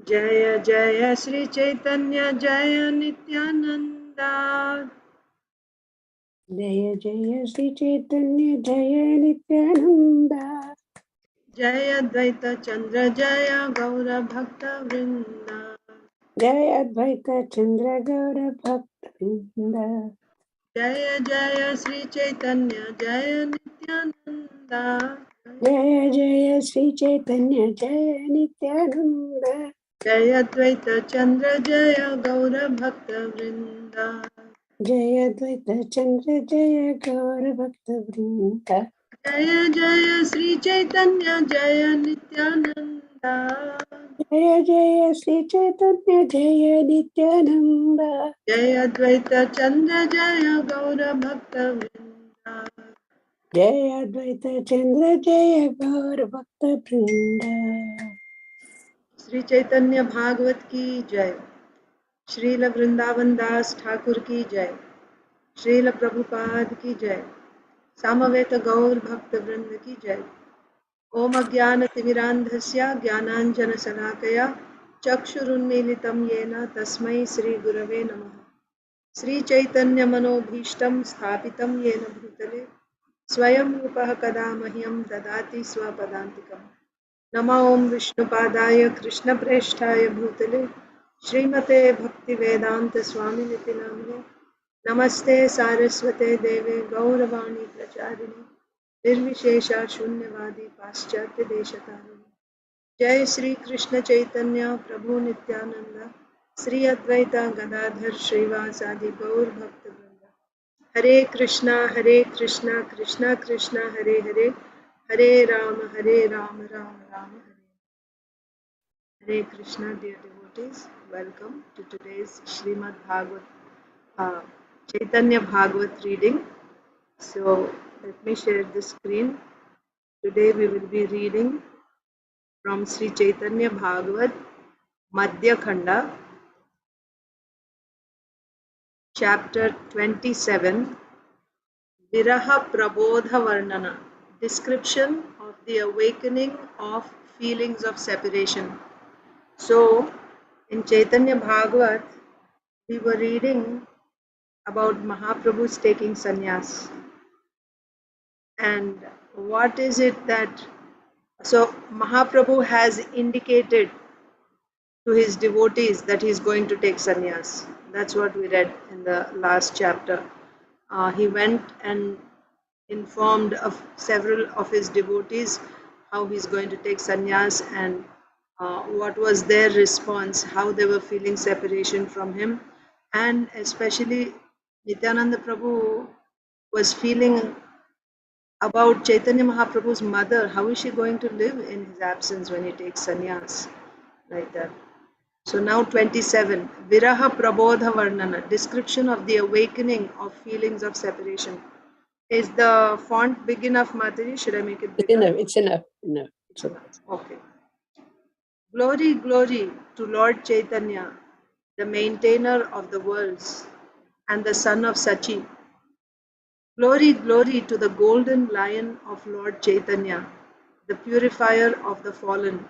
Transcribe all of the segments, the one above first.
जय जय श्री चैतन्य जय नित्यानंदा। जय जय श्री चैतन्य जय नित्यानंदा। जय अद्वैत चंद्र जय गौर भक्त वृंदा। जय अद्वैत चंद्र गौर भक्त वृंदा। जय जय श्री चैतन्य जय नित्यानंदा। जय जय श्री चैतन्य जय नित्यानंदा। जय अद्वैत चंद्र जय गौर भक्त वृंदा। जय अद्वैत चंद्र जय गौर भक्त वृंदा। जय जय श्री चैतन्य जय नित्यानंदा। जय जय श्री चैतन्य जय नित्यानंदा। जय अद्वैत चंद्र जय गौर भक्त वृंदा। जय अद्वैत चंद्र जय गौर भक्त वृंदा। श्री चैतन्य भागवत की जय। श्रील वृंदावन दास ठाकुर की जय। श्रील प्रभुपाद की जय। सामवेत गौर भक्त वृंद की जय। ओम अज्ञान तिमिरांधस्य ज्ञानांजन शलाकया चक्षुरुन्मीलितं येन तस्मै श्री गुरवे नमः। श्री चैतन्य मनोभीष्टं स्थापितं येन भूतले स्वयं रूपः कदा मह्यं ददाति स्वपदान्तिकम्। नमो ओम विष्णुपादाय कृष्णप्रेष्ठाय भूतले श्रीमते भक्तिवेदांत स्वामिनिति नामिने। नमस्ते सारस्वते देवे गौरवाणी प्रचारिणे निर्विशेष शून्यवादी पाश्चात्य देशतारिणे। जय श्री कृष्ण चैतन्य प्रभु नित्यानंद श्री अद्वैत गदाधर श्रीवासादि गौर भक्त वृंद। हरे कृष्णा कृष्णा कृष्णा हरे हरे, हरे राम राम राम हरे। Hare Krishna, dear devotees. Welcome to today's Srimad Bhagavatam, Caitanya Bhagavat reading. So let me share the screen. Today we will be reading from Sri Chaitanya Bhagavat, Madhya Khanda, chapter 27, Viraha Prabodha Varnana, description of the awakening of feelings of separation. So in Chaitanya Bhagavat, we were reading about Mahaprabhu's taking sannyas. And what is it that, so Mahaprabhu has indicated to his devotees that he is going to take sannyas. That's what we read in the last chapter. He went and informed of several of his devotees how he's going to take sannyas, and what was their response, how they were feeling separation from him. And especially Nityananda Prabhu was feeling about Chaitanya Mahaprabhu's mother. How is she going to live in his absence when he takes sannyas? Like that. So now 27, Viraha Prabodha Varnana, description of the awakening of feelings of separation. Is the font big enough, Mataji? Should I make it bigger? It's enough. It's enough. Okay. Glory, glory to Lord Chaitanya, the maintainer of the worlds and the son of Sachi. Glory, glory to the golden lion of Lord Chaitanya, the purifier of the fallen.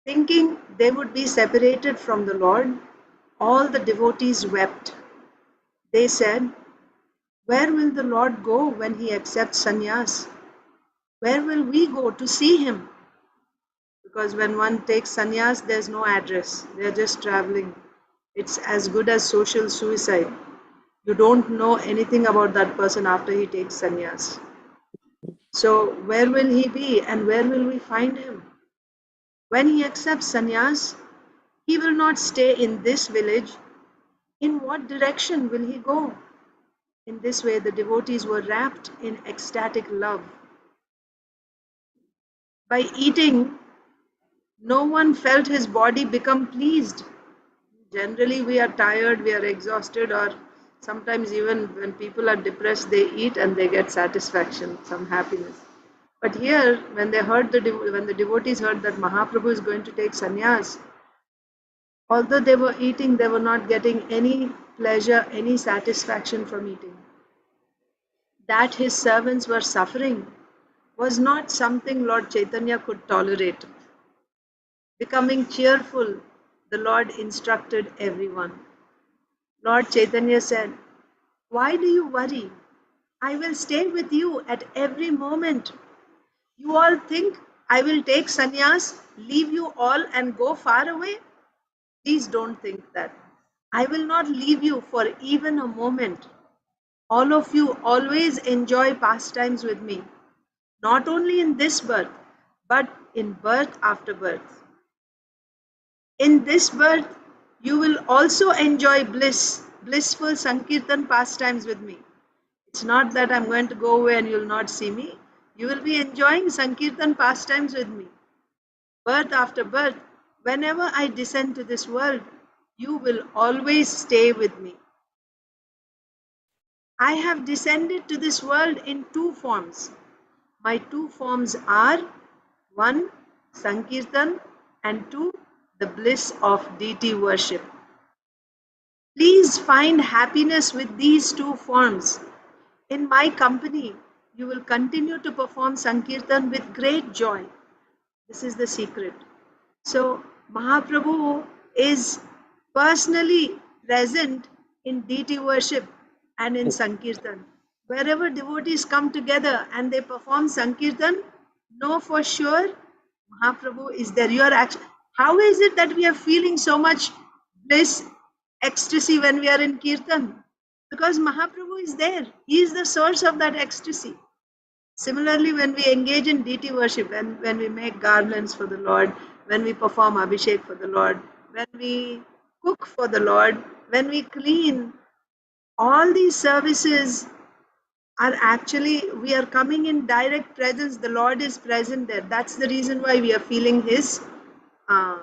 Thinking they would be separated from the Lord, all the devotees wept. They said, "Where will the Lord go when he accepts sannyas? Where will we go to see him?" Because when one takes sannyas, there's no address. They're just traveling. It's as good as social suicide. You don't know anything about that person after he takes sannyas. So where will he be and where will we find him? When he accepts sannyas, he will not stay in this village. In what direction will he go? In this way, the devotees were wrapped in ecstatic love. By eating, no one felt his body become pleased. Generally, we are tired, we are exhausted, or sometimes even when people are depressed, they eat and they get satisfaction, some happiness. But here, when the devotees heard that Mahaprabhu is going to take sannyas, although they were eating, they were not getting any pleasure, any satisfaction from eating. That his servants were suffering, was not something Lord Chaitanya could tolerate. Becoming cheerful, the Lord instructed everyone. Lord Chaitanya said, "Why do you worry? I will stay with you at every moment. You all think I will take sannyas, leave you all and go far away? Please don't think that. I will not leave you for even a moment. All of you always enjoy pastimes with me, not only in this birth, but in birth after birth. In this birth, you will also enjoy blissful Sankirtan pastimes with me. It's not that I'm going to go away and you'll not see me. You will be enjoying Sankirtan pastimes with me. Birth after birth, whenever I descend to this world, you will always stay with me. I have descended to this world in two forms. My two forms are one, Sankirtan, and two, the bliss of deity worship. Please find happiness with these two forms. In my company, you will continue to perform Sankirtan with great joy. This is the secret. So, Mahaprabhu is personally present in deity worship and in Sankirtan. Wherever devotees come together and they perform Sankirtan, know for sure Mahaprabhu is there. How is it that we are feeling so much bliss, ecstasy when we are in Kirtan? Because Mahaprabhu is there. He is the source of that ecstasy. Similarly, when we engage in deity worship, and when we make garlands for the Lord, when we perform abhishek for the Lord, when we cook for the Lord, when we clean, all these services are actually, we are coming in direct presence. The Lord is present there. That's the reason why we are feeling His uh,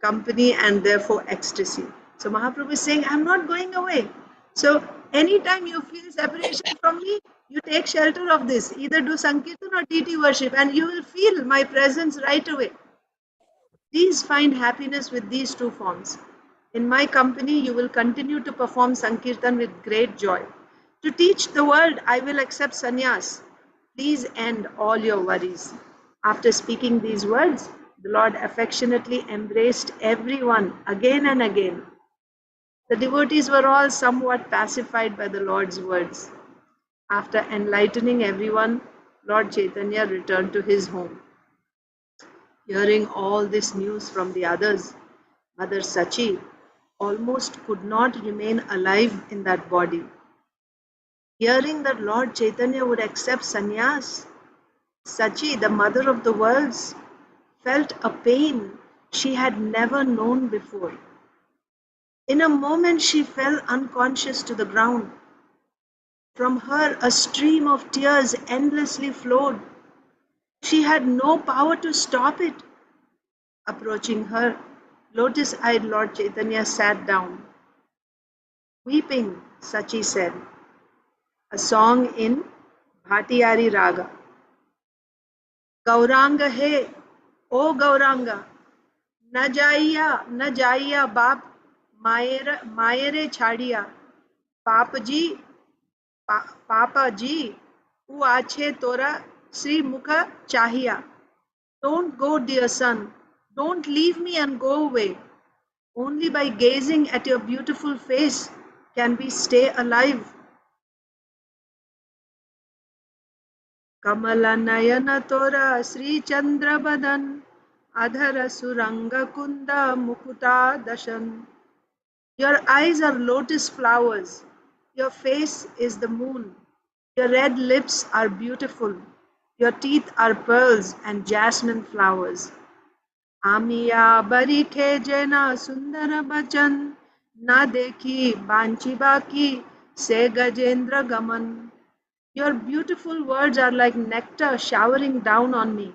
company and therefore ecstasy. So Mahaprabhu is saying, I'm not going away. So anytime you feel separation from me, you take shelter of this. Either do Sankirtan or deity worship and you will feel my presence right away. Please find happiness with these two forms. In my company, you will continue to perform Sankirtan with great joy. To teach the world, I will accept sannyas. Please end all your worries. After speaking these words, the Lord affectionately embraced everyone again and again. The devotees were all somewhat pacified by the Lord's words. After enlightening everyone, Lord Chaitanya returned to his home. Hearing all this news from the others, Mother Sachi almost could not remain alive in that body. Hearing that Lord Chaitanya would accept sannyas, Sachi, the mother of the worlds, felt a pain she had never known before. In a moment, she fell unconscious to the ground. From her, a stream of tears endlessly flowed. She had no power to stop it. Approaching her, lotus-eyed Lord Chaitanya sat down. Weeping, Sachi said, a song in Bhatiyari Raga. Gauranga he, O Gauranga, न जाइया बाप मायरे छाड़िया पाप जी पापा जी उ आछे तोरा श्री मुख चाहिया. Don't go, dear son. Don't leave me and go away. Only by gazing at your beautiful face can we stay alive. Kamala Nayana Tora Sri Chandra Badan Adhara Suranga Kunda Mukuta Dashan. Your eyes are lotus flowers. Your face is the moon. Your red lips are beautiful. Your teeth are pearls and jasmine flowers. Amiya barithe jena sundara bachan na dekhi banchi baki se gajendra gaman. Your beautiful words are like nectar showering down on me.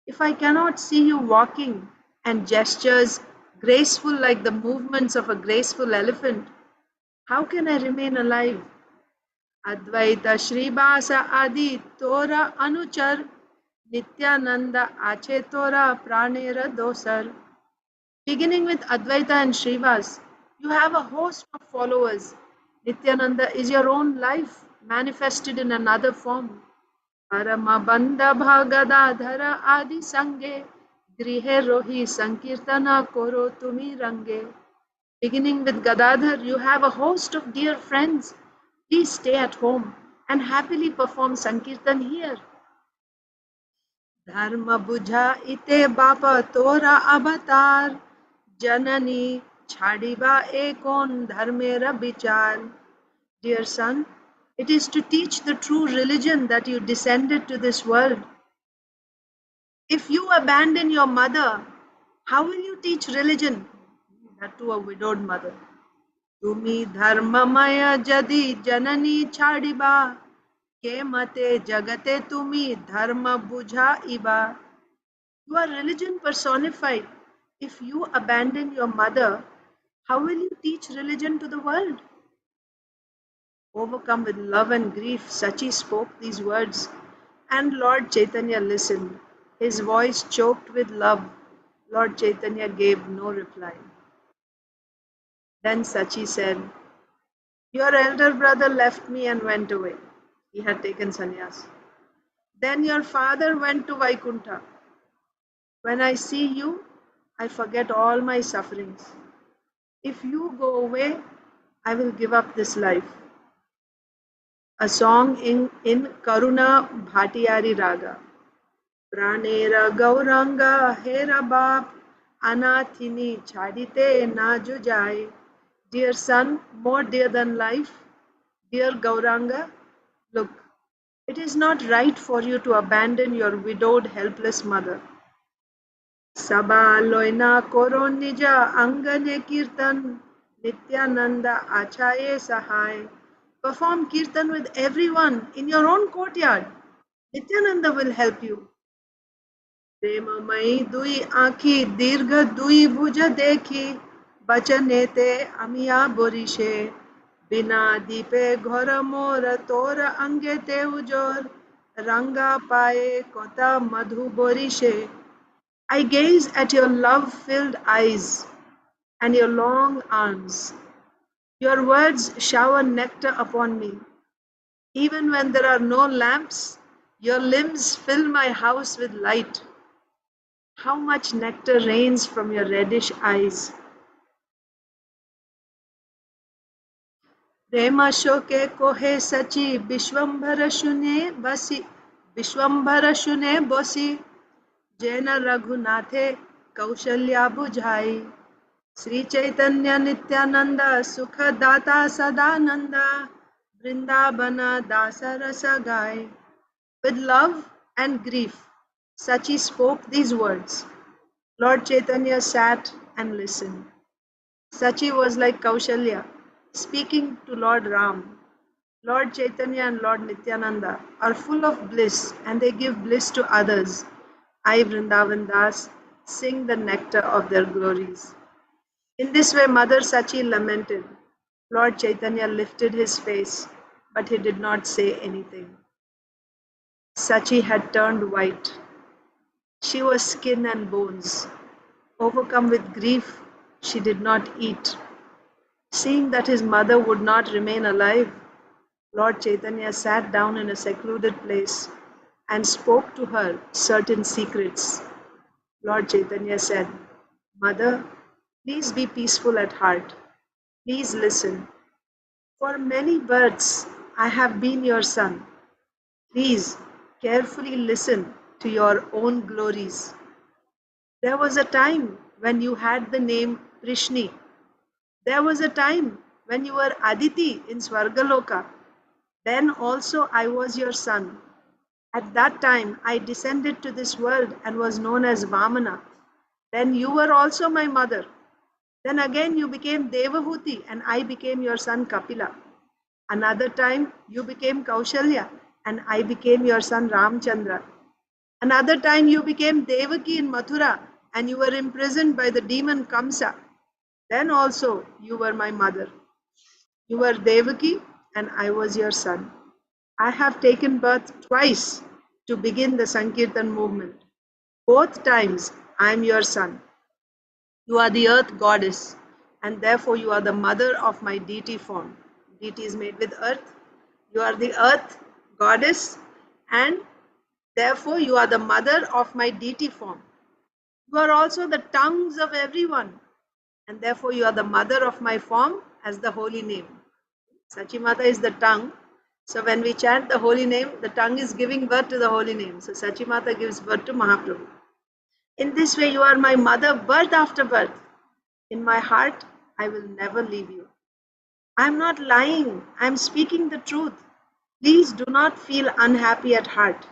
If I cannot see you walking and gestures graceful like the movements of a graceful elephant, how can I remain alive? Advaita Shrivasa Adi Tora Anuchar Nityananda Ache Tora Pranera Dosar. Beginning with Advaita and Shrivas, you have a host of followers. Nityananda is your own life manifested in another form. परमबन्ध भगदाधर आदि संगे गृहे रोहि sankirtana koro tumi range. Beginning with Gadadhar, you have a host of dear friends. Please stay at home and happily perform Sankirtan here. Dharma bujha ite bapa tora avatar, janani chadiba ekon dharmera bichar. Dear son, it is to teach the true religion that you descended to this world. If you abandon your mother, how will you teach religion? That to a widowed mother. Tumi dharmamaya jadi janani chadiba, ke mate jagate tumi dharma bujha iba. You are religion personified. If you abandon your mother, how will you teach religion to the world? Overcome with love and grief, Sachi spoke these words, and Lord Chaitanya listened. His voice choked with love. Lord Chaitanya gave no reply. Then Sachi said, your elder brother left me and went away. He had taken sannyas. Then your father went to Vaikuntha. When I see you, I forget all my sufferings. If you go away, I will give up this life. A song in Karuna Bhatiyari Raga. Pranera Gauranga Hera Bap Anathini Chadite Na Jujai. Dear son, more dear than life, dear Gauranga, look, it is not right for you to abandon your widowed, helpless mother. Sabha loina koro nija angane kirtan Nityananda achaye sahai. Perform kirtan with everyone in your own courtyard. Nityananda will help you. प्रेममयी दुई आँखी दीर्घ दुई भुज देखी बचने ते अमिया बोरिशे बिना दीपे घोर मोर तोर अंगे ते उजोर रंगा पाए कोता मधु बोरिशे. I gaze at your love-filled eyes and your long arms. Your words shower nectar upon me. Even when there are no lamps, your limbs fill my house with light. How much nectar rains from your reddish eyes. Prema shoke kohe sachi Vishwambhara shune basi Vishwambhara shune bosi Jena Raghunathe Kaushalya bujhai. Sri Chaitanya Nityananda Sukha Data Sadananda Vrindavana Dasa Rasa Gai. With love and grief, Sachi spoke these words. Lord Chaitanya sat and listened. Sachi was like Kaushalya, speaking to Lord Ram. Lord Chaitanya and Lord Nityananda are full of bliss and they give bliss to others. I, Vrindavan Das, sing the nectar of their glories. In this way, Mother Sachi lamented. Lord Chaitanya lifted his face, but he did not say anything. Sachi had turned white. She was skin and bones. Overcome with grief, she did not eat. Seeing that his mother would not remain alive, Lord Chaitanya sat down in a secluded place and spoke to her certain secrets. Lord Chaitanya said, Mother, please be peaceful at heart. Please listen. For many births, I have been your son. Please carefully listen to your own glories. There was a time when you had the name Prishni. There was a time when you were Aditi in Swargaloka. Then also I was your son. At that time I descended to this world and was known as Vamana. Then you were also my mother. Then again you became Devahuti and I became your son Kapila. Another time you became Kaushalya and I became your son Ramchandra. Another time you became Devaki in Mathura and you were imprisoned by the demon Kamsa. Then also you were my mother. You were Devaki and I was your son. I have taken birth twice to begin the Sankirtan movement. Both times I am your son. You are the earth goddess and therefore you are the mother of my deity form. Deity is made with earth. You are the earth goddess and Therefore, you are the mother of my deity form. You are also the tongues of everyone, and therefore you are the mother of my form as the holy name. Sachimata is the tongue. So when we chant the holy name, the tongue is giving birth to the holy name. So Sachimata gives birth to Mahaprabhu. In this way, you are my mother, birth after birth. In my heart, I will never leave you. I am not lying. I am speaking the truth. Please do not feel unhappy at heart.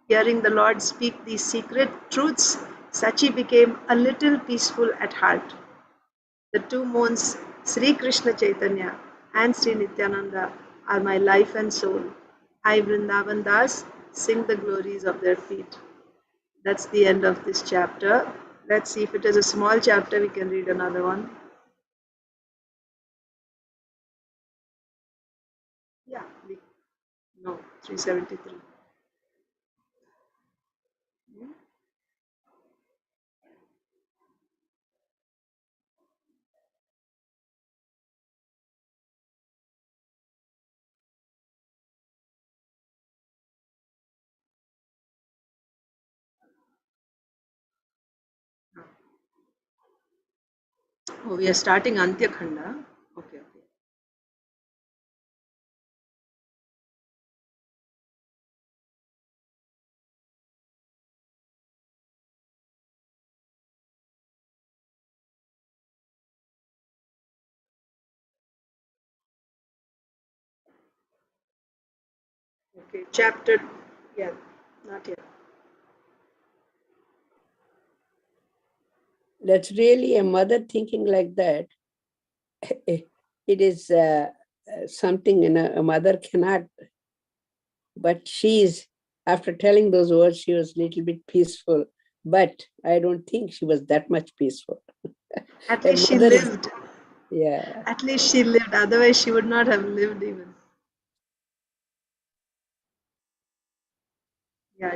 Hearing the Lord speak these secret truths, Sachi became a little peaceful at heart. The two moons, Sri Krishna Chaitanya and Sri Nityananda, are my life and soul. I, Vrindavan Das, sing the glories of their feet. That's the end of this chapter. Let's see if it is a small chapter, we can read another one. Yeah, no, 373. Oh, we are starting Antya Khanda. Okay, okay. Okay, chapter, yeah, not yet. That's really a mother thinking like that. It is something a mother cannot, but she's, after telling those words, she was a little bit peaceful, but I don't think she was that much peaceful. At A least she mother is, lived. yeah. At least she lived. Otherwise, she would not have lived even. Yeah,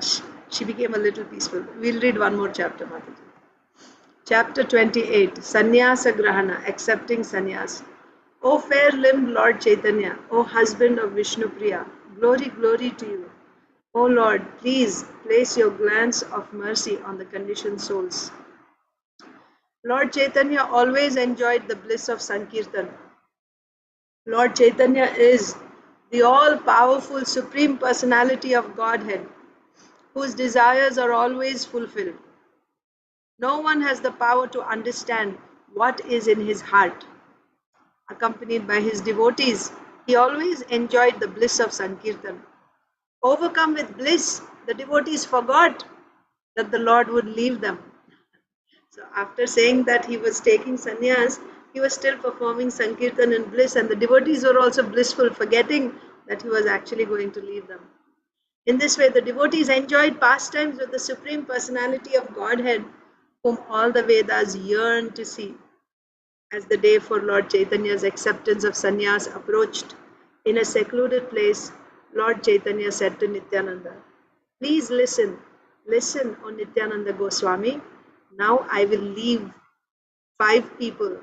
she became a little peaceful. We'll read one more chapter, Mataji. Chapter 28, Sannyasa Grahana, accepting sannyas. O fair-limbed Lord Chaitanya, O husband of Vishnu Priya, glory, glory to you. O Lord, please place your glance of mercy on the conditioned souls. Lord Chaitanya always enjoyed the bliss of Sankirtan. Lord Chaitanya is the all-powerful Supreme Personality of Godhead, whose desires are always fulfilled. No one has the power to understand what is in his heart. Accompanied by his devotees, he always enjoyed the bliss of Sankirtan. Overcome with bliss, the devotees forgot that the Lord would leave them. So after saying that he was taking sannyas, he was still performing Sankirtan in bliss, and the devotees were also blissful, forgetting that he was actually going to leave them. In this way, the devotees enjoyed pastimes with the Supreme Personality of Godhead, whom all the Vedas yearn to see. As the day for Lord Chaitanya's acceptance of sannyas approached, in a secluded place, Lord Chaitanya said to Nityananda, "Please listen, listen, O Nityananda Goswami. Now I will leave 5 people.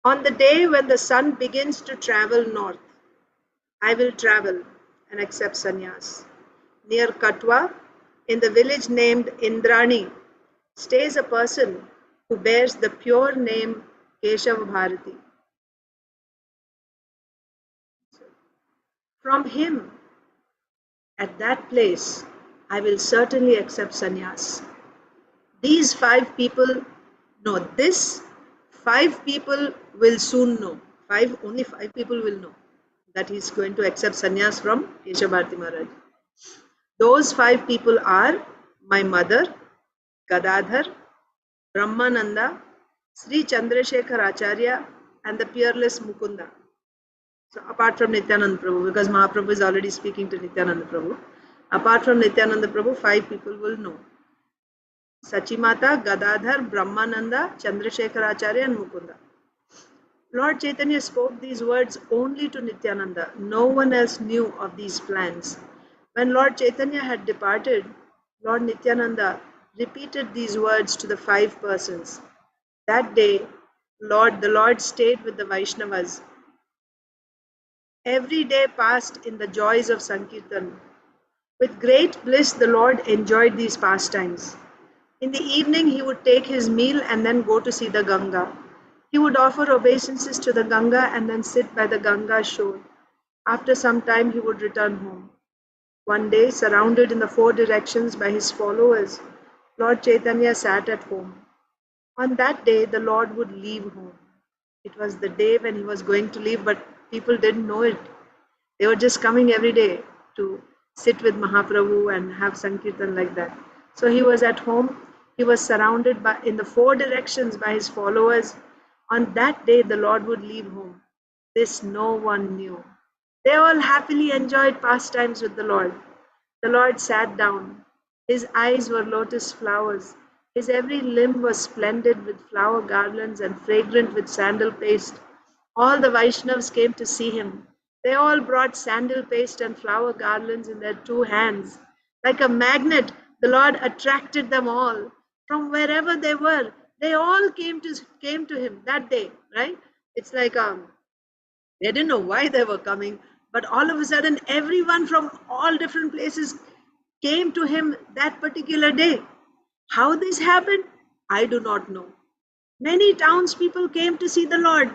On the day when the sun begins to travel north, I will travel and accept sannyas. Near Katwa, in the village named Indrani, stays a person who bears the pure name Keshav Bharati. From him, at that place, I will certainly accept sannyas. These 5 people know this. 5 people will soon know. Only 5 people will know that he's going to accept sannyas from Keshav Bharati Maharaj. Those 5 people are my mother, Gadadhar, Brahmananda, Sri Chandrasekhar Acharya, and the peerless Mukunda. So apart from Nityananda Prabhu, because Mahaprabhu is already speaking to Nityananda Prabhu, apart from Nityananda Prabhu, 5 people will know. Sachimata, Gadadhar, Brahmananda, Chandrasekhar Acharya, and Mukunda. Lord Chaitanya spoke these words only to Nityananda. No one else knew of these plans. When Lord Chaitanya had departed, Lord Nityananda repeated these words to the 5 persons. That day, the Lord stayed with the Vaishnavas. Every day passed in the joys of Sankirtan. With great bliss, the Lord enjoyed these pastimes. In the evening, he would take his meal and then go to see the Ganga. He would offer obeisances to the Ganga and then sit by the Ganga shore. After some time, he would return home. One day, surrounded in the four directions by his followers, Lord Chaitanya sat at home. On that day, the Lord would leave home. It was the day when he was going to leave, but people didn't know it. They were just coming every day to sit with Mahaprabhu and have Sankirtan like that. So he was at home. He was surrounded by in the four directions by his followers. On that day, the Lord would leave home. This no one knew. They all happily enjoyed pastimes with the Lord. The Lord sat down. His eyes were lotus flowers. His every limb was splendid with flower garlands and fragrant with sandal paste. All the Vaishnavas came to see him. They all brought sandal paste and flower garlands in their two hands. Like a magnet, the Lord attracted them all. From wherever they were, they all came to him that day, right? It's like they didn't know why they were coming, but all of a sudden, everyone from all different places came to him that particular day. How this happened, I do not know. Many townspeople came to see the Lord.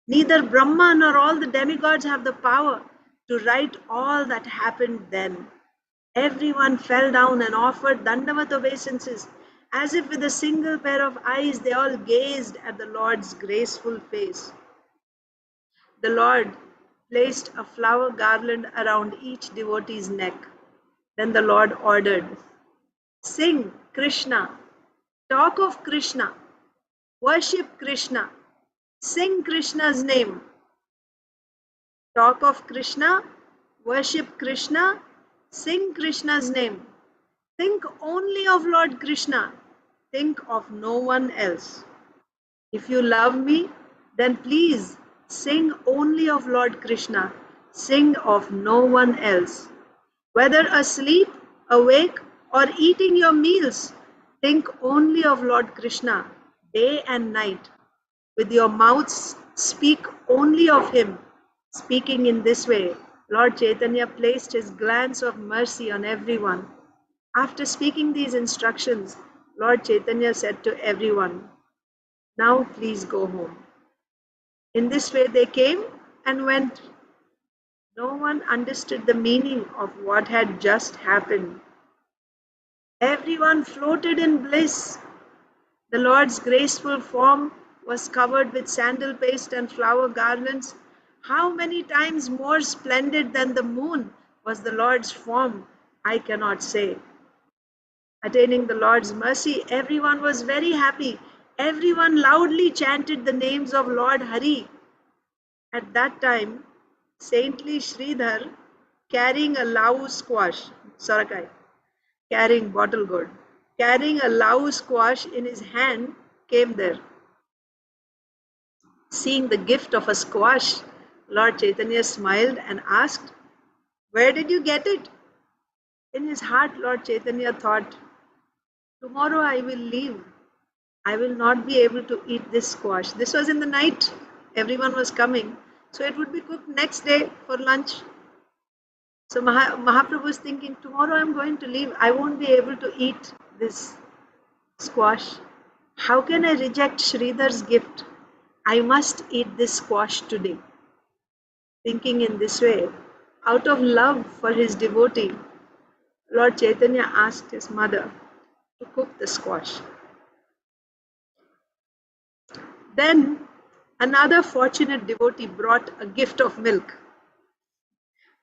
Neither Brahma nor all the demigods have the power to write all that happened then. Everyone fell down and offered Dandavat obeisances. As if with a single pair of eyes, they all gazed at the Lord's graceful face. The Lord placed a flower garland around each devotee's neck. Then the Lord ordered, sing Krishna, talk of Krishna, worship Krishna, sing Krishna's name, talk of Krishna, worship Krishna, sing Krishna's name. Think only of Lord Krishna, think of no one else. If you love me, then please sing only of Lord Krishna, sing of no one else. Whether asleep, awake, or eating your meals, think only of Lord Krishna, day and night. With your mouths, speak only of him. Speaking in this way, Lord Chaitanya placed his glance of mercy on everyone. After speaking these instructions, Lord Chaitanya said to everyone, now please go home. In this way they came and went. No one understood the meaning of what had just happened. Everyone floated in bliss. The Lord's graceful form was covered with sandal paste and flower garlands. How many times more splendid than the moon was the Lord's form, I cannot say. Attaining the Lord's mercy, everyone was very happy. Everyone loudly chanted the names of Lord Hari. At that time, saintly Sridhar, carrying a lau squash, sorakai, carrying bottle gourd, carrying a lau squash in his hand, came there. Seeing the gift of a squash, Lord Chaitanya smiled and asked, where did you get it? In his heart, Lord Chaitanya thought, tomorrow I will leave. I will not be able to eat this squash. This was in the night. Everyone was coming. So it would be cooked next day for lunch. So Mahaprabhu was thinking, tomorrow I'm going to leave. I won't be able to eat this squash. How can I reject Sridhar's gift? I must eat this squash today. Thinking in this way, out of love for his devotee, Lord Chaitanya asked his mother to cook the squash. Then another fortunate devotee brought a gift of milk.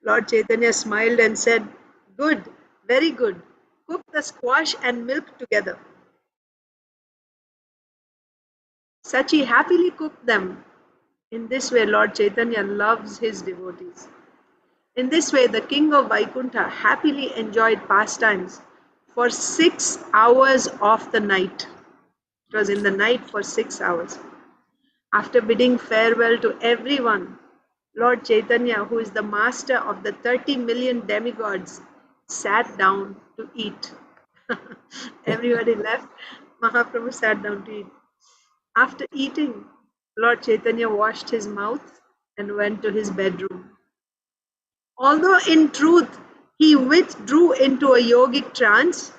Lord Chaitanya smiled and said, good, very good. Cook the squash and milk together. Sachi happily cooked them. In this way, Lord Chaitanya loves his devotees. In this way, the king of Vaikuntha happily enjoyed pastimes for 6 hours of the night. It was in the night for 6 hours. After bidding farewell to everyone, Lord Chaitanya, who is the master of the 30 million demigods, sat down to eat. Everybody left. Mahaprabhu sat down to eat. After eating, Lord Chaitanya washed his mouth and went to his bedroom. Although in truth He withdrew into a yogic trance.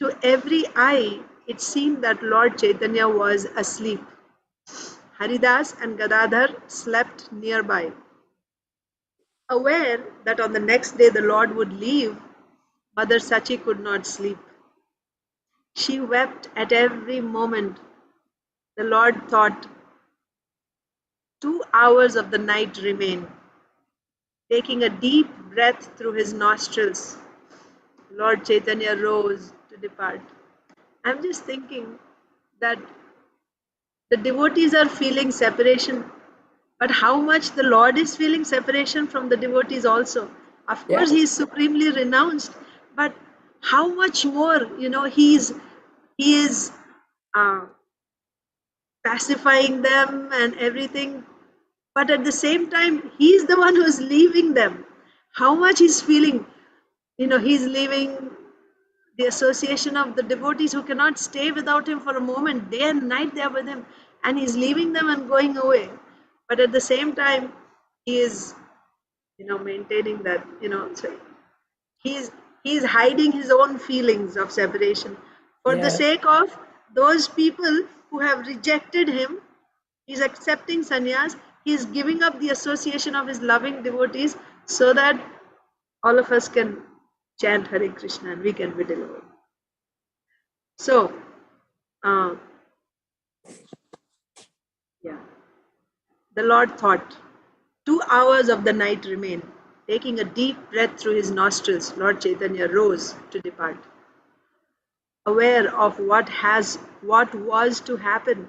To every eye, it seemed that Lord Chaitanya was asleep. Haridas and Gadadhar slept nearby. Aware that on the next day the Lord would leave, Mother Sachi could not sleep. She wept at every moment. The Lord thought, 2 hours of the night remain. Taking a deep breath through his nostrils, Lord Chaitanya rose to depart. I'm just thinking that the devotees are feeling separation, but how much the Lord is feeling separation from the devotees also. Of Yeah. course, he is supremely renounced, but how much more, he is uh, pacifying them and everything, but at the same time, he's the one who's leaving them. How much he's feeling, he's leaving the association of the devotees who cannot stay without him for a moment. Day and night they are with him, and he's leaving them and going away. But at the same time, he is, maintaining that, so he's he's hiding his own feelings of separation for the Yeah. sake of those people who have rejected him. He's accepting sannyas. He's giving up the association of his loving devotees so that all of us can chant Hare Krishna and we can be delivered. So, uh, yeah, the Lord thought, 2 hours of the night remain. Taking a deep breath through his nostrils, Lord Chaitanya rose to depart. Aware of what was to happen,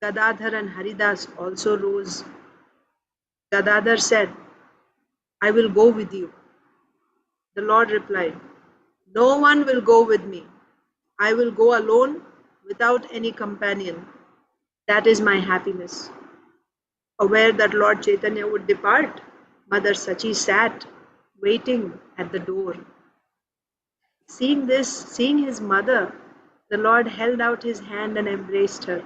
Gadadhar and Haridas also rose. Gadadhar said, I will go with you. The Lord replied, no one will go with me. I will go alone without any companion. That is my happiness. Aware that Lord Chaitanya would depart, Mother Sachi sat waiting at the door. Seeing this, seeing his mother, the Lord held out his hand and embraced her.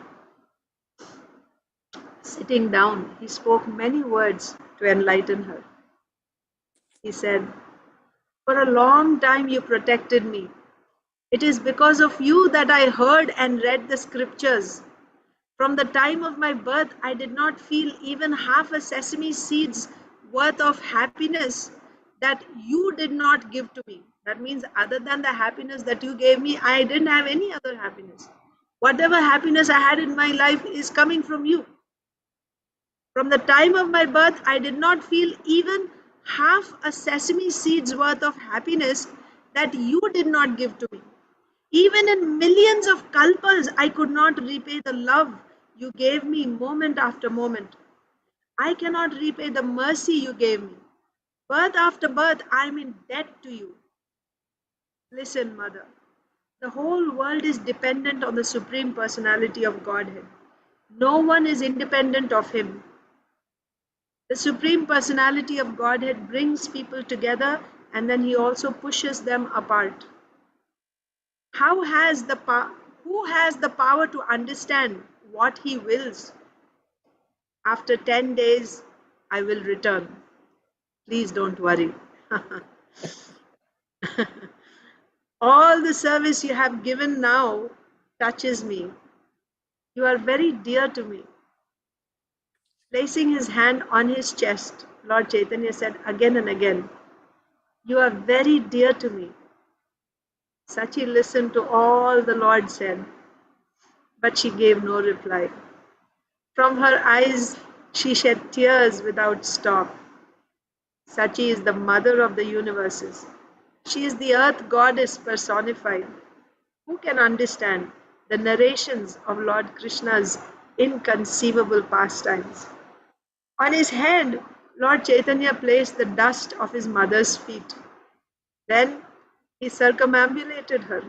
Sitting down, he spoke many words to enlighten her. He said, for a long time you protected me. It is because of you that I heard and read the scriptures. From the time of my birth, I did not feel even half a sesame seed's worth of happiness that you did not give to me. That means, other than the happiness that you gave me, I didn't have any other happiness. Whatever happiness I had in my life is coming from you. From the time of my birth, I did not feel even half a sesame seed's worth of happiness that you did not give to me. Even in millions of kalpas, I could not repay the love you gave me moment after moment. I cannot repay the mercy you gave me. Birth after birth, I am in debt to you. Listen, Mother, the whole world is dependent on the Supreme Personality of Godhead. No one is independent of Him. The Supreme Personality of Godhead brings people together and then He also pushes them apart. How has the who has the power to understand what He wills? After 10 days, I will return. Please don't worry. All the service you have given now touches me. You are very dear to me. Placing his hand on his chest, Lord Chaitanya said again and again, you are very dear to me. Sachi listened to all the Lord said, but she gave no reply. From her eyes, she shed tears without stop. Sachi is the mother of the universes. She is the earth goddess personified. Who can understand the narrations of Lord Krishna's inconceivable pastimes? On his head, Lord Chaitanya placed the dust of his mother's feet. Then he circumambulated her,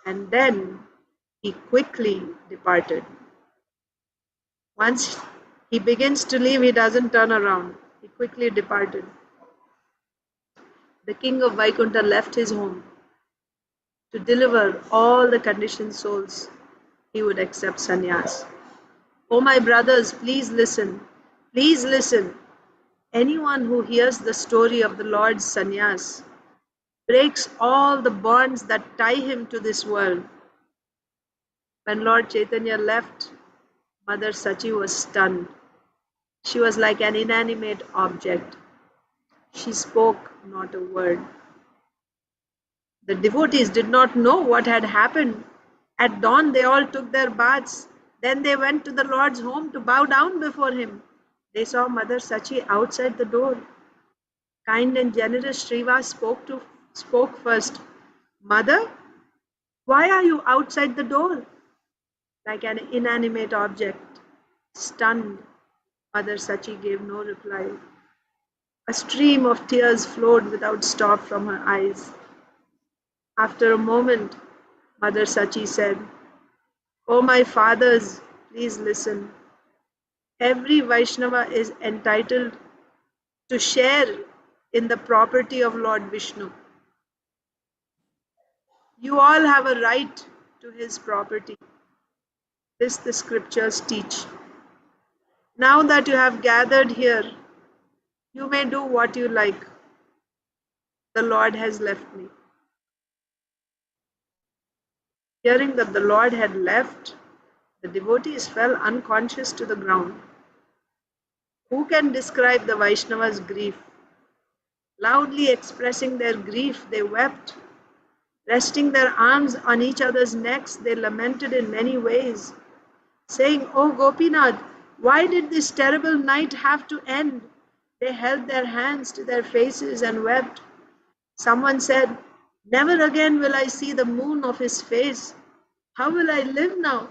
and then he quickly departed. Once he begins to leave, he doesn't turn around. He quickly departed. The king of Vaikuntha left his home to deliver all the conditioned souls. He would accept sannyas. Oh, my brothers, please listen. Please listen. Anyone who hears the story of the Lord's sannyas breaks all the bonds that tie him to this world. When Lord Chaitanya left, Mother Sachi was stunned. She was like an inanimate object. She spoke not a word. The devotees did not know what had happened. At dawn, they all took their baths. Then they went to the Lord's home to bow down before him. They saw Mother Sachi outside the door. Kind and generous Srivas spoke first. Mother, why are you outside the door? Like an inanimate object. Stunned, Mother Sachi gave no reply. A stream of tears flowed without stop from her eyes. After a moment, Mother Sachi said, "Oh, my fathers, please listen. Every Vaishnava is entitled to share in the property of Lord Vishnu. You all have a right to his property. This the scriptures teach. Now that you have gathered here, you may do what you like. The Lord has left me." Hearing that the Lord had left, the devotees fell unconscious to the ground. Who can describe the Vaishnava's grief? Loudly expressing their grief, they wept. Resting their arms on each other's necks, they lamented in many ways, saying, "Oh Gopinath, why did this terrible night have to end?" They held their hands to their faces and wept. Someone said, "Never again will I see the moon of his face. How will I live now?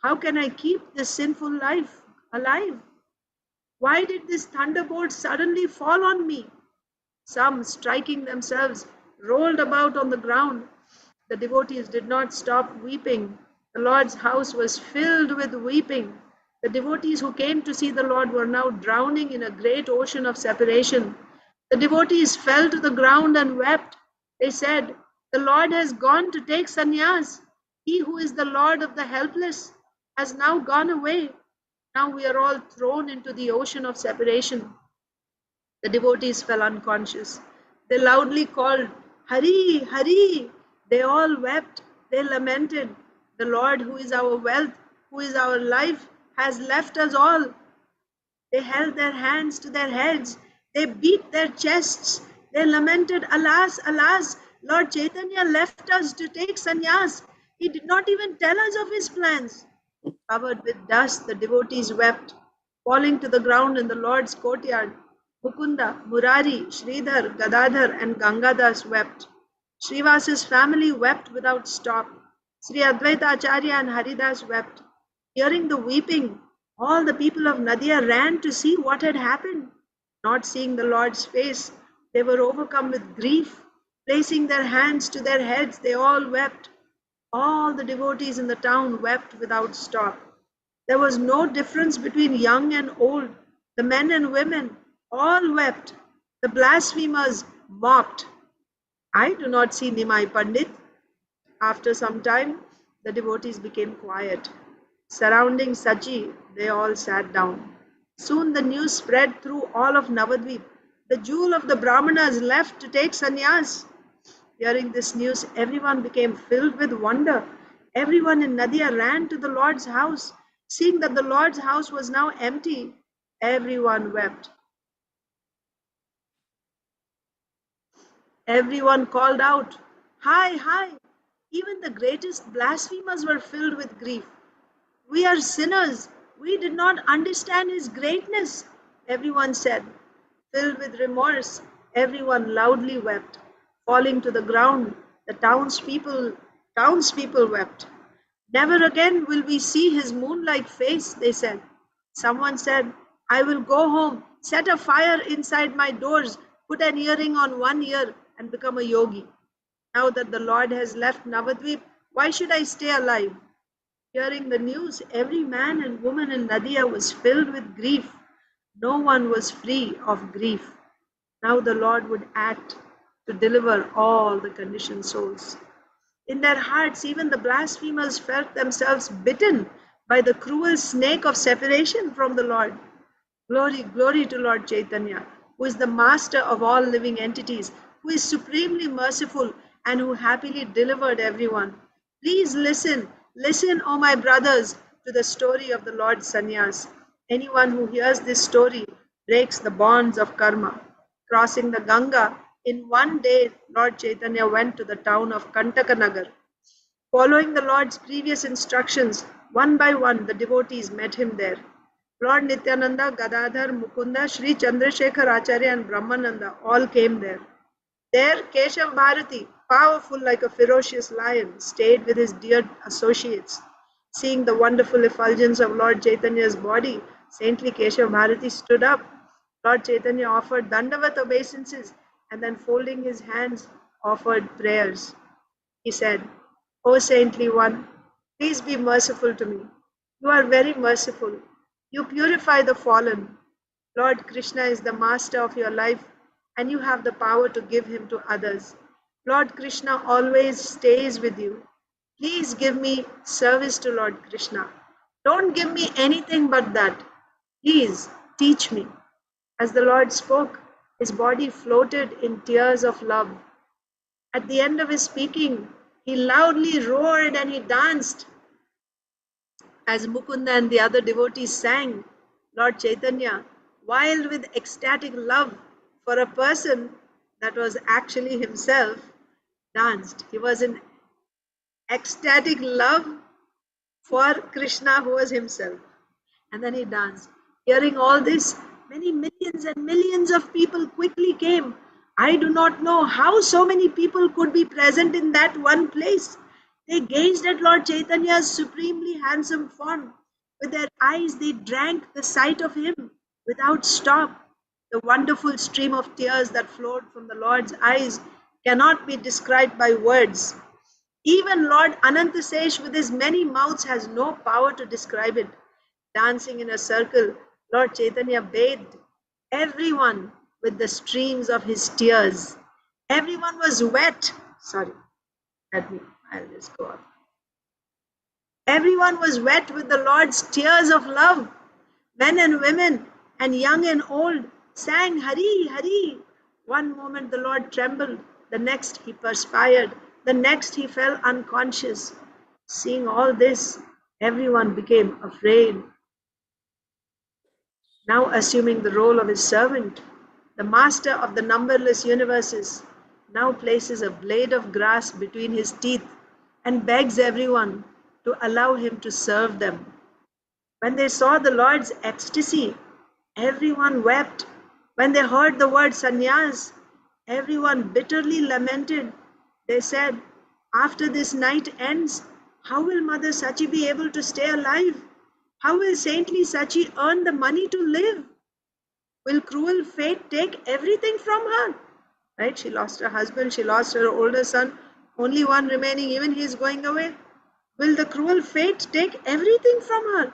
How can I keep this sinful life alive? Why did this thunderbolt suddenly fall on me?" Some, striking themselves, rolled about on the ground. The devotees did not stop weeping. The Lord's house was filled with weeping. The devotees who came to see the Lord were now drowning in a great ocean of separation. The devotees fell to the ground and wept. They said, "The Lord has gone to take sannyas. He who is the Lord of the helpless has now gone away. Now we are all thrown into the ocean of separation." The devotees fell unconscious. They loudly called, "Hari, Hari!" They all wept. They lamented. "The Lord, who is our wealth, who is our life, has left us all." They held their hands to their heads. They beat their chests. They lamented, "Alas, alas, Lord Chaitanya left us to take sannyas. He did not even tell us of his plans." Covered with dust, the devotees wept, falling to the ground in the Lord's courtyard. Mukunda, Murari, Sridhar, Gadadhar, and Gangadas wept. Srivas's family wept without stop. Sri Advaita Acharya and Haridas wept. Hearing the weeping, all the people of Nadia ran to see what had happened. Not seeing the Lord's face, they were overcome with grief. Placing their hands to their heads, they all wept. All the devotees in the town wept without stop. There was no difference between young and old. The men and women all wept. The blasphemers mocked. I do not see Nimai Pandit. After some time, the devotees became quiet. Surrounding Sachi, they all sat down. Soon the news spread through all of Navadvip. The jewel of the Brahmanas left to take sannyas. Hearing this news, everyone became filled with wonder. Everyone in Nadia ran to the Lord's house. Seeing that the Lord's house was now empty, everyone wept. Everyone called out, "Hi, hi!" Even the greatest blasphemers were filled with grief. "We are sinners. We did not understand his greatness," everyone said. Filled with remorse, everyone loudly wept. Falling to the ground, the townspeople wept. "Never again will we see his moon-like face," they said. Someone said, "I will go home, set a fire inside my doors, put an earring on one ear, and become a yogi. Now that the Lord has left Navadvip, why should I stay alive?" Hearing the news, every man and woman in Nadia was filled with grief. No one was free of grief. Now the Lord would act to deliver all the conditioned souls. In their hearts, even the blasphemers felt themselves bitten by the cruel snake of separation from the Lord. Glory, glory to Lord Chaitanya. who is the master of all living entities, who is supremely merciful and who happily delivered everyone. Please listen, listen, O my brothers, to the story of the Lord Sannyas. Anyone who hears this story breaks the bonds of karma. Crossing the Ganga, in one day, Lord Chaitanya went to the town of Kantakanagar. Following the Lord's previous instructions, one by one the devotees met him there. Lord Nityananda, Gadadhar, Mukunda, Sri Chandrasekhar Acharya and Brahmananda all came there. There Keshav Bharati, powerful like a ferocious lion, stayed with his dear associates. Seeing the wonderful effulgence of Lord Chaitanya's body, saintly Keshav Bharati stood up. Lord Chaitanya offered Dandavat obeisances and then folding his hands offered prayers. He said, O saintly one, please be merciful to me. You are very merciful. You purify the fallen. Lord Krishna is the master of your life and you have the power to give him to others. Lord Krishna always stays with you. Please give me service to Lord Krishna. Don't give me anything but that. Please teach me. As the Lord spoke, his body floated in tears of love. At the end of his speaking, he loudly roared and he danced. As Mukunda and the other devotees sang, Lord Chaitanya, wild with ecstatic love for a person that was actually himself, danced. He was in ecstatic love for Krishna, who was himself. And then he danced. Hearing all this, many millions and millions of people quickly came. I do not know how so many people could be present in that one place. They gazed at Lord Chaitanya's supremely handsome form. With their eyes, they drank the sight of him without stop. The wonderful stream of tears that flowed from the Lord's eyes cannot be described by words. Even Lord Anantasesh with his many mouths has no power to describe it. Dancing in a circle, Lord Chaitanya bathed everyone with the streams of his tears. Everyone was wet. Sorry, I'll just go on. Everyone was wet with the Lord's tears of love. Men and women and young and old sang Hari, Hari. One moment the Lord trembled, the next he perspired, the next he fell unconscious. Seeing all this, everyone became afraid. Now assuming the role of his servant, the master of the numberless universes now places a blade of grass between his teeth and begs everyone to allow him to serve them. When they saw the Lord's ecstasy, everyone wept. When they heard the word sannyas, everyone bitterly lamented. They said, after this night ends, how will Mother Sachi be able to stay alive? How will saintly Sachi earn the money to live? Will cruel fate take everything from her? Right? She lost her husband, she lost her older son, only one remaining, even he is going away. Will the cruel fate take everything from her?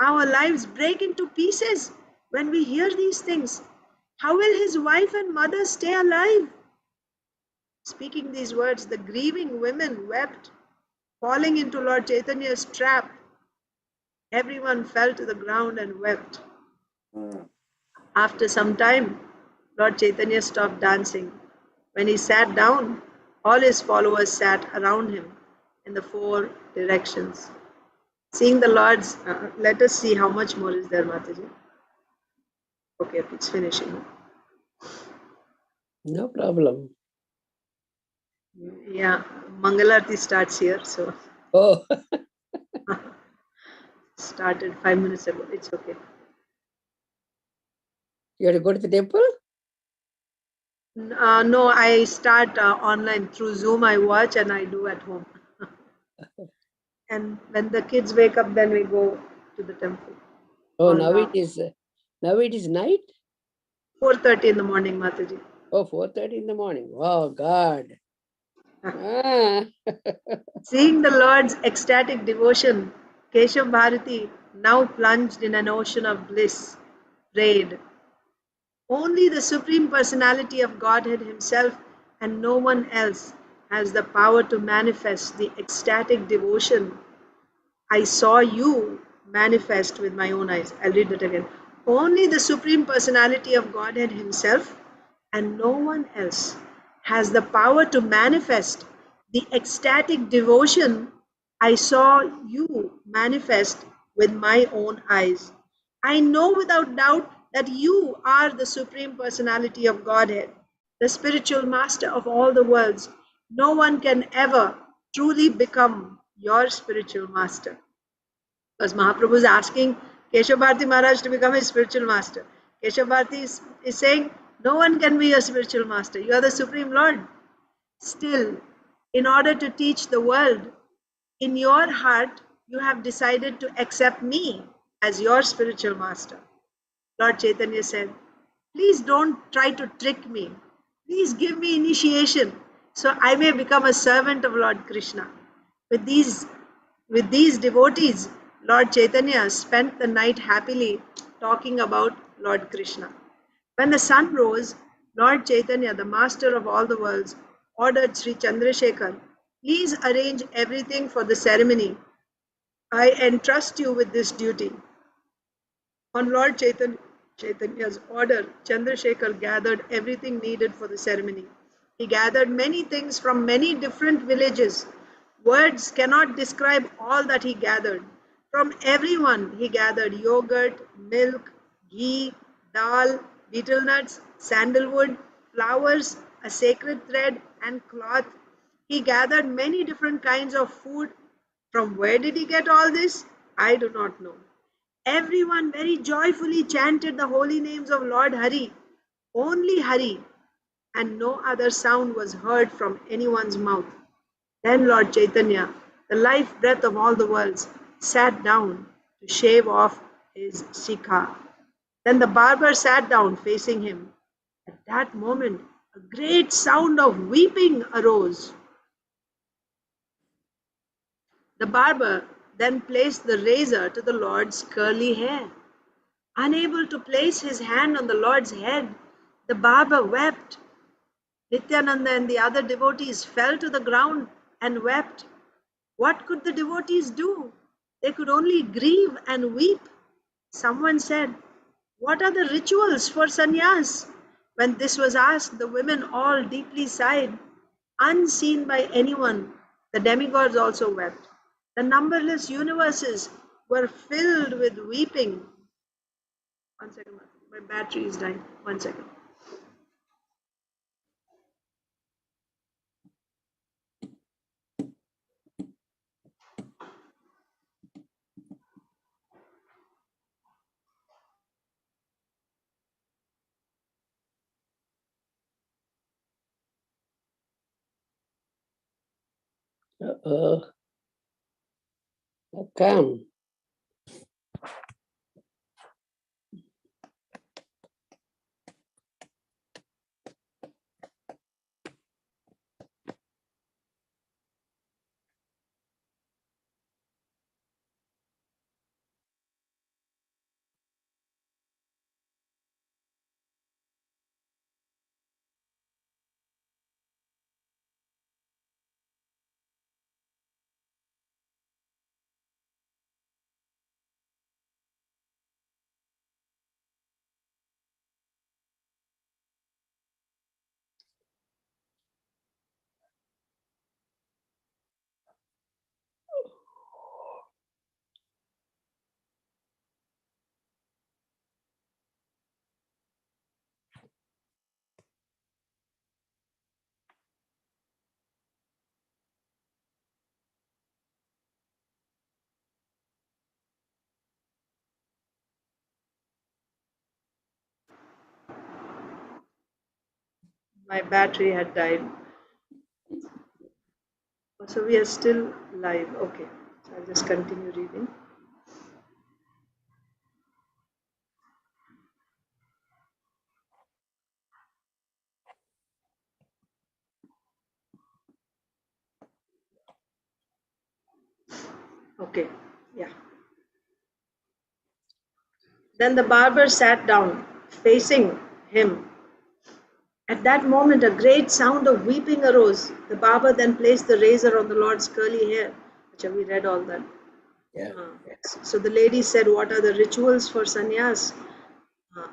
Our lives break into pieces when we hear these things. How will his wife and mother stay alive? Speaking these words, the grieving women wept. Falling into Lord Chaitanya's trap, everyone fell to the ground and wept. After some time, Lord Chaitanya stopped dancing. When he sat down, all his followers sat around him in the four directions. Seeing the Lord's, let us see how much more is there, Mataji. Okay, it's finishing. No problem. Yeah, Mangalarti starts here, so Oh, started 5 minutes ago. It's okay. you have to go to the temple? No, I start online through Zoom. I watch and I do at home. And when the kids wake up, then we go to the temple. Oh, On, now it is night? 4:30 in the morning, Mataji. Oh, 4:30 in the morning. Oh, God. Ah. Seeing the Lord's ecstatic devotion, Keshav Bharati, now plunged in an ocean of bliss, prayed, only the Supreme Personality of Godhead Himself and no one else has the power to manifest the ecstatic devotion I saw you manifest with my own eyes. I'll read that again. Only the Supreme Personality of Godhead Himself and no one else has the power to manifest the ecstatic devotion I saw you manifest with my own eyes. I know without doubt that you are the Supreme Personality of Godhead, the spiritual master of all the worlds. No one can ever truly become your spiritual master. Because Mahaprabhu is asking Keshav Bharati Maharaj to become his spiritual master. Keshav Bharati is saying, no one can be your spiritual master. You are the Supreme Lord. Still, in order to teach the world, in your heart, you have decided to accept me as your spiritual master. Lord Chaitanya said, please don't try to trick me. Please give me initiation so I may become a servant of Lord Krishna. With these, with these devotees, Lord Chaitanya spent the night happily talking about Lord Krishna. When the sun rose, Lord Chaitanya, the master of all the worlds, ordered Sri Chandrasekhar, please arrange everything for the ceremony. I entrust you with this duty. On Lord Chaitanya's order, Chandrasekhar gathered everything needed for the ceremony. He gathered many things from many different villages. Words cannot describe all that he gathered. From everyone, he gathered yogurt, milk, ghee, dal, betel nuts, sandalwood, flowers, a sacred thread, and cloth. He gathered many different kinds of food. From where did he get all this? I do not know. Everyone very joyfully chanted the holy names of Lord Hari, only Hari, and no other sound was heard from anyone's mouth. Then Lord Chaitanya, the life breath of all the worlds, sat down to shave off his shikha. Then the barber sat down facing him. At that moment, a great sound of weeping arose. The barber then placed the razor to the Lord's curly hair. Unable to place his hand on the Lord's head, the barber wept. Nityananda and the other devotees fell to the ground and wept. What could the devotees do? They could only grieve and weep. Someone said, what are the rituals for sannyas? When this was asked, the women all deeply sighed. Unseen by anyone, the demigods also wept. The numberless universes were filled with weeping. 1 second, my battery is dying. 1 second. Come. My battery had died. So we are still live. Okay. So I'll just continue reading. Okay. Yeah. Then the barber sat down, facing him. At that moment, a great sound of weeping arose. The barber then placed the razor on the Lord's curly hair. Achha, we read all that. Yeah. So the lady said, what are the rituals for sannyas?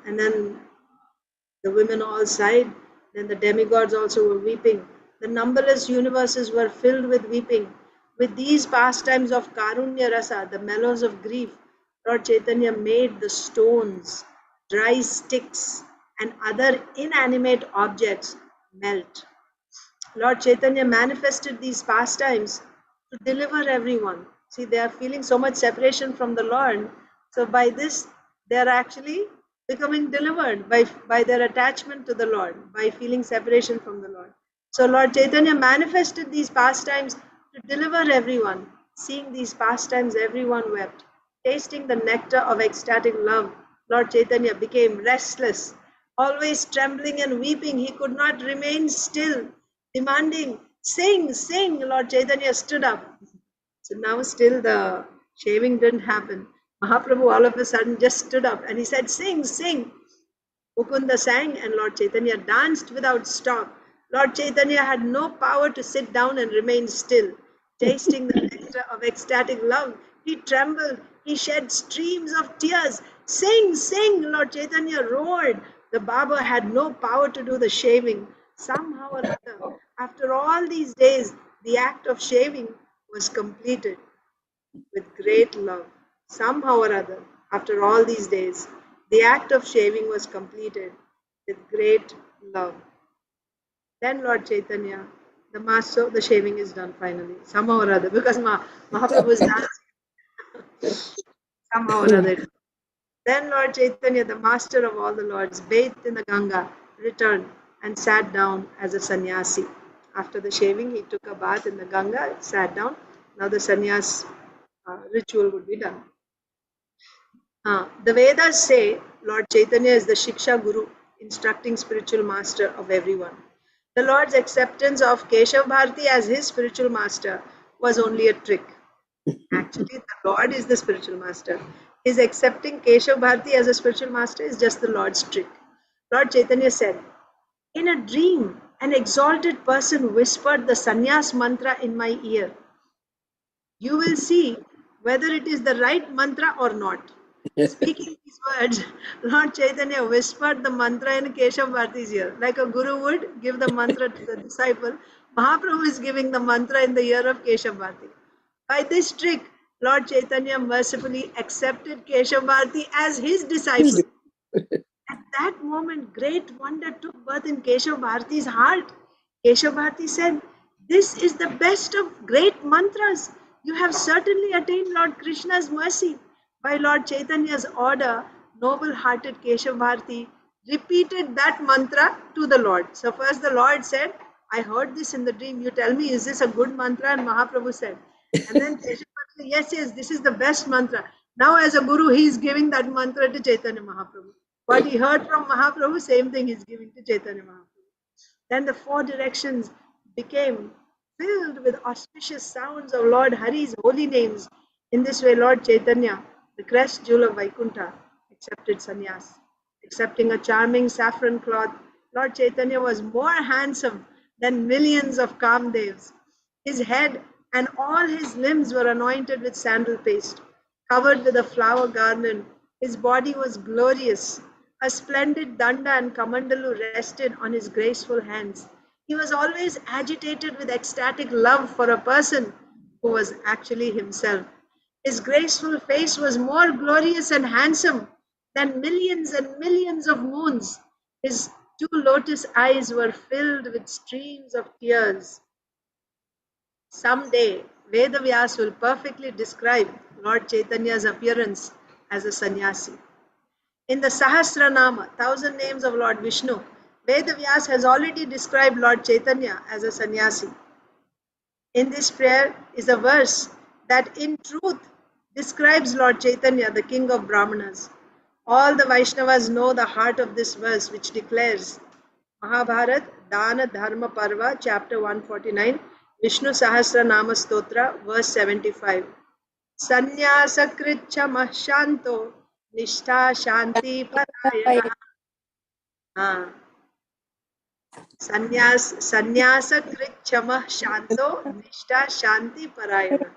And then the women all sighed, then the demigods also were weeping. The numberless universes were filled with weeping. With these pastimes of Karunya Rasa, the mellows of grief, Lord Chaitanya made the stones, dry sticks, and other inanimate objects melt. Lord Chaitanya manifested these pastimes to deliver everyone. See, they are feeling so much separation from the Lord. So by this, they are actually becoming delivered by their attachment to the Lord, by feeling separation from the Lord. So Lord Chaitanya manifested these pastimes to deliver everyone. Seeing these pastimes, everyone wept. Tasting the nectar of ecstatic love, Lord Chaitanya became restless. Always trembling and weeping, he could not remain still, demanding, sing, sing. Lord Chaitanya stood up. So now still the shaving didn't happen. Mahaprabhu all of a sudden just stood up and he said, sing, sing. Mukunda sang and Lord Chaitanya danced without stop. Lord Chaitanya had no power to sit down and remain still. Tasting the nectar of ecstatic love, he trembled, he shed streams of tears. Sing, sing, Lord Chaitanya roared. The Baba had no power to do the shaving. Somehow or other, after all these days, the act of shaving was completed with great love. Somehow or other, after all these days, the act of shaving was completed with great love. Then Lord Chaitanya, the master, the shaving is done finally, somehow or other, because Mahaprabhu is dancing, somehow or other. Then Lord Chaitanya, the master of all the lords, bathed in the Ganga, returned and sat down as a sannyasi. After the shaving, he took a bath in the Ganga, sat down. Now the sannyas ritual would be done. The Vedas say Lord Chaitanya is the Shiksha Guru, instructing spiritual master of everyone. The Lord's acceptance of Keshav Bharati as his spiritual master was only a trick. Actually, the Lord is the spiritual master. His accepting Keshav Bharati as a spiritual master is just the Lord's trick. Lord Chaitanya said, in a dream, an exalted person whispered the sannyas mantra in my ear. You will see whether it is the right mantra or not. Speaking these words, Lord Chaitanya whispered the mantra in Keshav Bharati's ear. Like a guru would give the mantra to the disciple, Mahaprabhu is giving the mantra in the ear of Keshav Bharati. By this trick, Lord Chaitanya mercifully accepted Keshav Bharati as his disciple. At that moment, great wonder took birth in Keshav Bharati's heart. Keshav Bharati said, this is the best of great mantras. You have certainly attained Lord Krishna's mercy. By Lord Chaitanya's order, noble-hearted Keshav Bharati repeated that mantra to the Lord. So first the Lord said, I heard this in the dream. You tell me, is this a good mantra? And Mahaprabhu said. And then Keshav Bharati said, yes, yes, this is the best mantra. Now as a guru, he is giving that mantra to Chaitanya Mahaprabhu. What he heard from Mahaprabhu, same thing he's giving to Chaitanya Mahaprabhu. Then the four directions became filled with auspicious sounds of Lord Hari's holy names. In this way, Lord Chaitanya, the crest jewel of Vaikuntha, accepted sannyas. Accepting a charming saffron cloth, Lord Chaitanya was more handsome than millions of Kamdevs. His head and all his limbs were anointed with sandal paste. Covered with a flower garland, his body was glorious. A splendid danda and kamandalu rested on his graceful hands. He was always agitated with ecstatic love for a person who was actually himself. His graceful face was more glorious and handsome than millions and millions of moons. His two lotus eyes were filled with streams of tears. Someday, Vedavyas will perfectly describe Lord Chaitanya's appearance as a sannyasi. In the Sahasranama, 1000 names of Lord Vishnu, Vedavyas has already described Lord Chaitanya as a sannyasi. In this prayer is a verse that in truth describes Lord Chaitanya, the king of Brahmanas. All the Vaishnavas know the heart of this verse, which declares Mahabharat, Dana Dharma Parva, chapter 149, Vishnu Sahasranama Stotra, verse 75. Sanyasakritcha Shanto Nishtha Shanti Parayana. Sanyasakritcha Shanto Nishtha Shanti Parayana.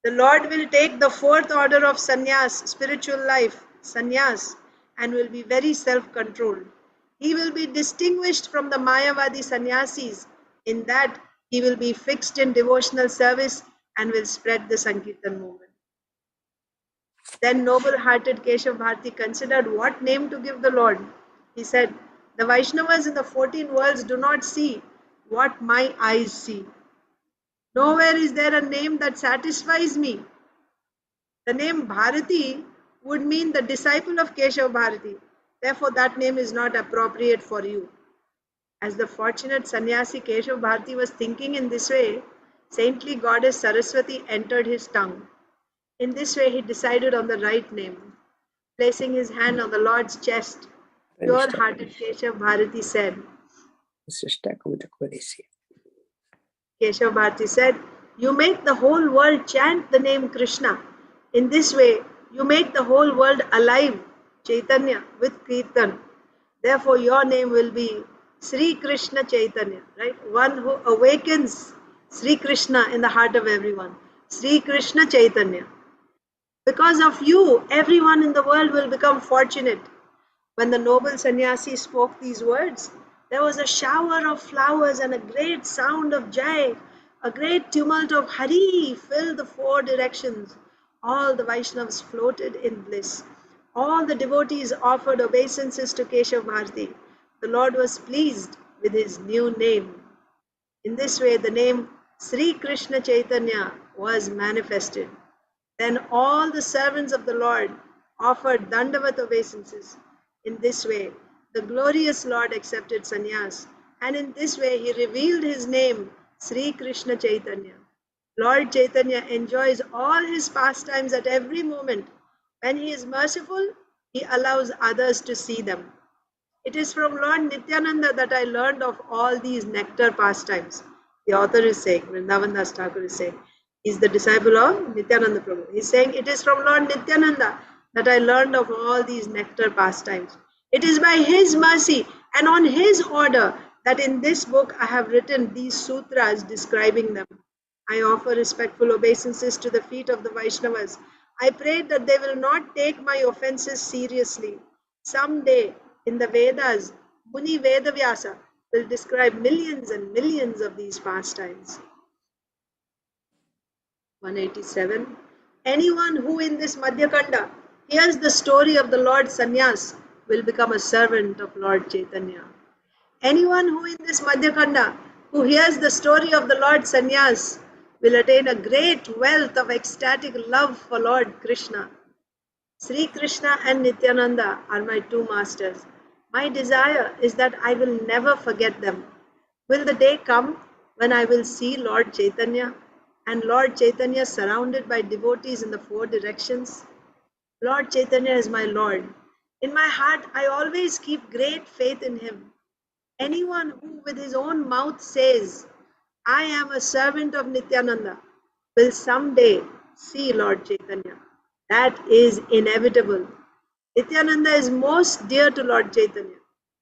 The Lord will take the fourth order of sannyas, spiritual life, sannyas, and will be very self-controlled. He will be distinguished from the Mayavadi sannyasis in that he will be fixed in devotional service and will spread the Sankirtan movement. Then noble-hearted Keshav Bharati considered what name to give the Lord. He said, the Vaishnavas in the 14 worlds do not see what my eyes see. Nowhere is there a name that satisfies me. The name Bharati would mean the disciple of Keshav Bharati. Therefore, that name is not appropriate for you. As the fortunate sannyasi Keshav Bharati was thinking in this way, saintly goddess Saraswati entered his tongue. In this way, he decided on the right name. Placing his hand on the Lord's chest, pure-hearted Keshav Bharati said, Keshav Bharati said, you make the whole world chant the name Krishna. In this way, you make the whole world alive, Chaitanya, with Kirtan. Therefore, your name will be Sri Krishna Chaitanya, right? One who awakens Sri Krishna in the heart of everyone. Sri Krishna Chaitanya. Because of you, everyone in the world will become fortunate. When the noble sannyasi spoke these words, there was a shower of flowers and a great sound of jai. A great tumult of Hari filled the four directions. All the Vaishnavas floated in bliss. All the devotees offered obeisances to Keshav Bharati. The Lord was pleased with his new name. In this way, the name Sri Krishna Chaitanya was manifested. Then all the servants of the Lord offered Dandavat obeisances. In this way, the glorious Lord accepted sannyas, and in this way he revealed his name, Sri Krishna Chaitanya. Lord Chaitanya enjoys all his pastimes at every moment. When he is merciful, he allows others to see them. It is from Lord Nityananda that I learned of all these nectar pastimes. The author is saying, Vrindavan Das Thakur is saying, he's the disciple of Nityananda Prabhu. He's saying, it is from Lord Nityananda that I learned of all these nectar pastimes. It is by his mercy and on his order that in this book I have written these sutras describing them. I offer respectful obeisances to the feet of the Vaishnavas. I pray that they will not take my offenses seriously. Someday, in the Vedas, Muni Vedavyasa will describe millions and millions of these pastimes. 187. Anyone who in this Madhyakanda hears the story of the Lord Sannyas will become a servant of Lord Chaitanya. Anyone who in this Madhyakanda who hears the story of the Lord Sannyas will attain a great wealth of ecstatic love for Lord Krishna. Sri Krishna and Nityananda are my two masters. My desire is that I will never forget them. Will the day come when I will see Lord Chaitanya and Lord Chaitanya surrounded by devotees in the four directions? Lord Chaitanya is my Lord. In my heart, I always keep great faith in him. Anyone who with his own mouth says, I am a servant of Nityananda, will someday see Lord Chaitanya. That is inevitable. Nityananda is most dear to Lord Chaitanya.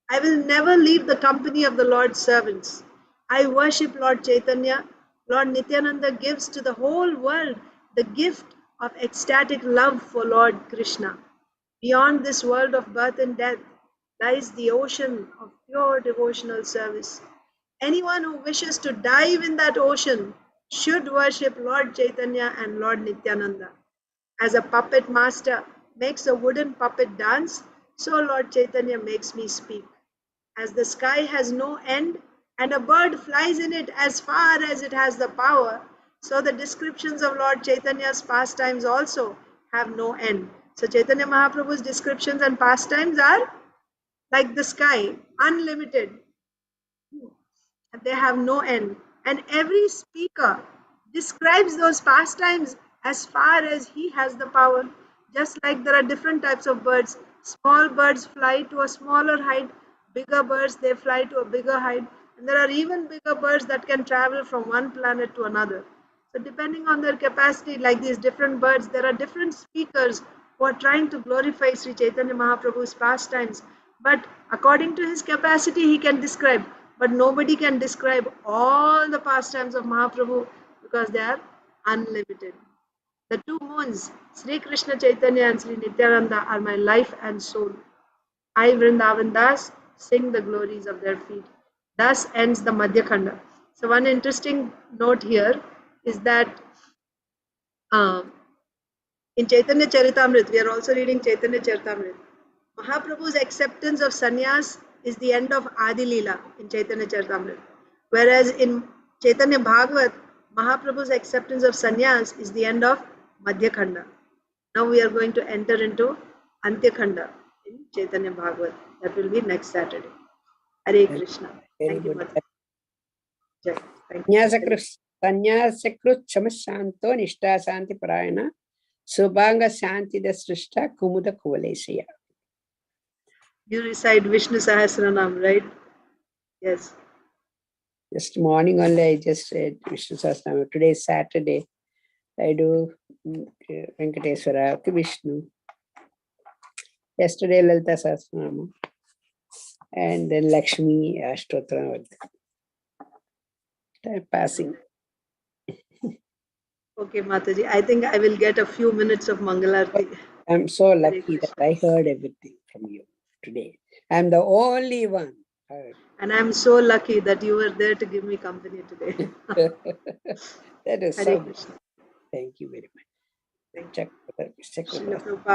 I will never leave the company of the Lord's servants. I worship Lord Chaitanya. Lord Nityananda gives to the whole world the gift of ecstatic love for Lord Krishna. Beyond this world of birth and death lies the ocean of pure devotional service. Anyone who wishes to dive in that ocean should worship Lord Chaitanya and Lord Nityananda. As a puppet master makes a wooden puppet dance, so Lord Chaitanya makes me speak. As the sky has no end and a bird flies in it as far as it has the power, so the descriptions of Lord Chaitanya's pastimes also have no end. So Chaitanya Mahaprabhu's descriptions and pastimes are like the sky, unlimited. They have no end. And every speaker describes those pastimes as far as he has the power. Just like there are different types of birds. Small birds fly to a smaller height, bigger birds they fly to a bigger height, and there are even bigger birds that can travel from one planet to another. So depending on their capacity, like these different birds, there are different speakers who are trying to glorify Sri Chaitanya Mahaprabhu's pastimes. But according to his capacity, he can describe. But nobody can describe all the pastimes of Mahaprabhu because they are unlimited. The two moons, Sri Krishna Chaitanya and Sri Nityananda, are my life and soul. I, Vrindavan Das, sing the glories of their feet. Thus ends the Madhya Khanda. So one interesting note here is that um, in Chaitanya Charitamrita, we are also reading Chaitanya Charitamrita. Mahaprabhu's acceptance of sannyas is the end of Adi Leela in Chaitanya Charitamrita. Whereas in Chaitanya Bhagavat, Mahaprabhu's acceptance of sannyas is the end of Madhya Khanda. Now we are going to enter into Antya Khanda in Chaitanya Bhagavat. That will be next Saturday. Hare Very, Krishna. very Thank you, good. Mother. Jai. Thank you. Sannyasakrit Chamashanto Nishta Santi Parayana Subhanga Santi the Srishta Kumuda Kuvalesaya. You recite Vishnu Sahasranam, right? Yes. Just morning only I just said Vishnu Sahasranam. Today is Saturday. I do Venkateswara, Vishnu. Yesterday Lalita Sahasranam. And then Lakshmi Ashtotra. Time passing. Okay, Mataji. I think I will get a few minutes of Mangalarti. I'm so Hare lucky that Krishna. I heard everything from you today. I'm the only one. And I'm so lucky that you were there to give me company today. That is Hare so good. Krishna. Thank you very much. Thank you. Check. Srila Prabhupada.